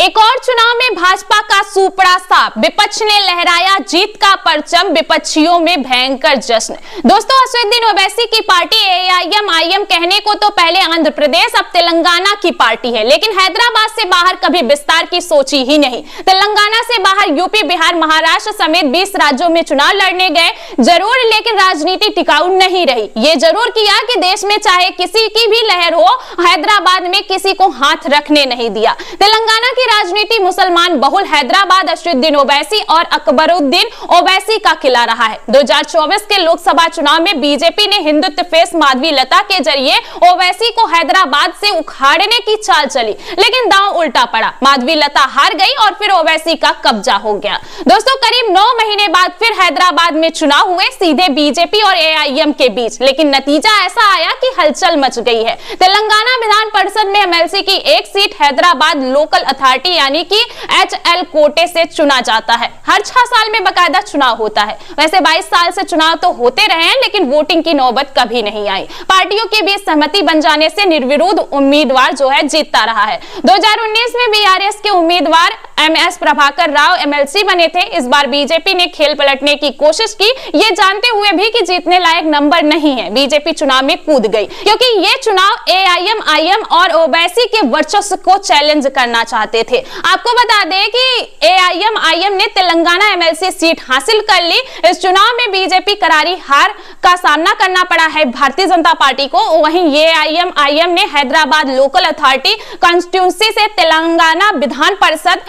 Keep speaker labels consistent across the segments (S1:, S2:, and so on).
S1: एक और चुनाव में भाजपा का सूपड़ा साफ, विपक्ष ने लहराया जीत का परचम, विपक्षियों में भयंकर जश्न। दोस्तों, असदुद्दीन ओवैसी की पार्टी एआईएम कहने को तो पहले आंध्र प्रदेश अब तेलंगाना की पार्टी है, लेकिन हैदराबाद से बाहर कभी विस्तार की सोची ही नहीं। तेलंगाना से बाहर यूपी, बिहार, महाराष्ट्र समेत 20 राज्यों में चुनाव लड़ने गए जरूर, लेकिन राजनीति टिकाऊ नहीं रही। ये जरूर किया कि देश में चाहे किसी की भी लहर हो, हैदराबाद में किसी को हाथ रखने नहीं दिया। तेलंगाना की राजनीति मुसलमान बहुल हैदराबाद असदुद्दीन ओवैसी और अकबरुद्दीन ओवैसी का किला रहा है। 2024 के लोकसभा चुनाव में बीजेपी ने हिंदुत्व फेस माधवी लता के जरिए ओवैसी को हैदराबाद से उखाड़ने की चाल चली, लेकिन दांव उल्टा पड़ा। माधवी लता हार गई और फिर ओवैसी का कब्जा हो गया। दोस्तों, करीब 9 महीने बाद फिर हैदराबाद में चुनाव हुए, सीधे बीजेपी और एआईएम के बीच, लेकिन नतीजा ऐसा आया कि हलचल मच गई है। तेलंगाना विधान परिषद में एमएलसी की एक सीट हैदराबाद लोकल अथॉरिटी यानी कि एचएल कोटे से चुना जाता है। हर 6 साल में बकायदा चुनाव होता है। वैसे 22 साल से चुनाव तो होते रहे हैं, लेकिन वोटिंग की नौबत कभी नहीं आई। पार्टियों के बीच सहमति बन जाने से निर्विरोध उम्मीदवार जो है जीतता रहा है। 2019 में बीआरएस के उम्मीदवार एमएस प्रभाकर राव एमएलसी बने थे। इस बार बीजेपी ने खेल पलटने की कोशिश की, ये जानते हुए भी कि जीतने लायक नंबर नहीं है। बीजेपी चुनाव में कूद गई, क्योंकि ये चुनाव एआईएम और ओवैसी के वर्चस्व को चैलेंज करना चाहते थे। आपको बता दें कि एआईएम ने तेलंगाना एमएलसी सीट हासिल कर ली। इस चुनाव में बीजेपी करारी हार का सामना करना पड़ा है भारतीय जनता पार्टी को। वहीं एआईएम ने हैदराबाद लोकल अथॉरिटी कॉन्स्टिट्यूंसी से तेलंगाना विधान परिषद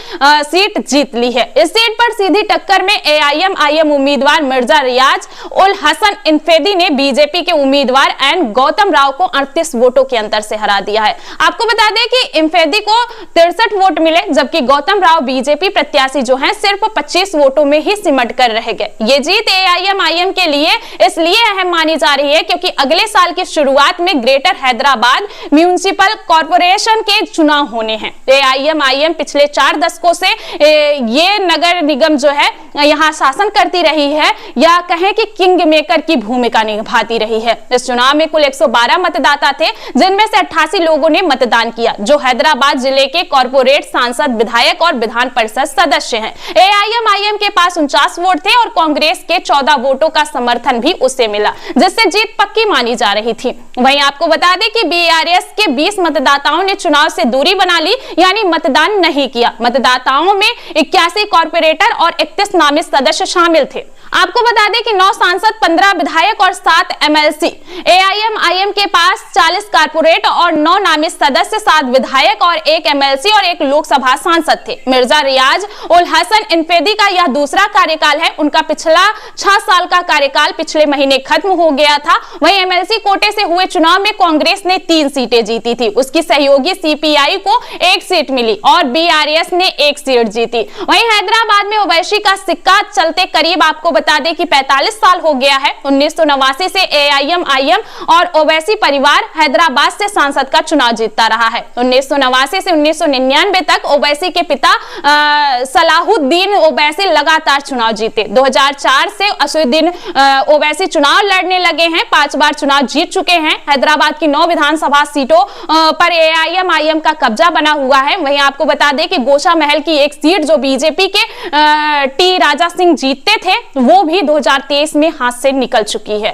S1: सीट जीत ली है। इस सीट पर सीधी टक्कर में एआईएम उम्मीदवार मिर्जा रियाज उल हसन इंफेदी ने बीजेपी के उम्मीदवार एन गौतम राव को 38 वोटों के अंतर से हरा दिया है। आपको बता दें कि इंफेदी को 63 वोट मिले, जबकि गौतम राव बीजेपी प्रत्याशी जो हैं सिर्फ 25 वोटों में ही सिमट कर रह गए। ये जीत एआईएम के लिए इसलिए अहम मानी जा रही है क्योंकि अगले साल की शुरुआत में ग्रेटर हैदराबाद म्युनिसिपल कॉर्पोरेशन के चुनाव होने हैं। एआईएम पिछले 4 दशकों से ये नगर निगम जो है यहाँ शासन करती रही है, या कहें कि किंग मेकर की भूमिका निभाती रही है। इस चुनाव में कुल 112 मतदाता थे, जिनमें से 88 लोगों ने मतदान किया, जो हैदराबाद जिले के कॉर्पोरेट, सांसद, विधायक और विधान परिषद सदस्य हैं। एआईएम के पास 49 वोट थे और कांग्रेस के 14 वोटों का समर्थन भी उसे मिला, जिससे जीत पक्की मानी जा रही थी। वहीं आपको बता दें कि बीआरएस के 20 मतदाताओं ने चुनाव से दूरी बना ली, यानी मतदान नहीं किया। मतदाताओं में 81 कॉर्पोरेटर और 31 नामित सदस्य शामिल थे। आपको बता दें कि 9 सांसद, 15 विधायक और 7 एमएलसी। एआईएम के पास 40 कॉर्पोरेट और 9 नामित सदस्य, 7 विधायक और 1 एमएलसी और 1 लोकसभा सांसद थे। मिर्जा रियाज उल हसन इंफेदी का यह दूसरा कार्यकाल है। उनका पिछला 6 साल का कार्यकाल पिछले महीने खत्म हो गया था। वहीं एमएलसी कोटे से हुए चुनाव में कांग्रेस ने 3 सीटें जीती थी। उसकी सहयोगी सीपीआई को 1 सीट मिली और बीआरएस ने 1 सीट जीती। वहीं हैदराबाद में ओवैसी का सिक्का चलते करीब आपको बता दें कि 45 साल हो गया है। 1989 से एआईएम और ओवैसी परिवार हैदराबाद से सांसद का चुनाव जीतता रहा है। 1989 से 1999 तक ओवैसी के पिता सलाहुद्दीन ओवैसी लगातार चुनाव जीते। 2004 से असदुद्दीन ओवैसी चुनाव लड़ने लगे हैं, 5 बार चुनाव जीत चुके हैं। हैदराबाद की 9 विधानसभा सीटों पर एआईएम का कब्जा बना हुआ है। वहीं आपको बता दें कि गोशा महल की एक सीट जो बीजेपी के टी राजा सिंह जीतते थे, वो भी 2023 में हाथ से निकल चुकी है।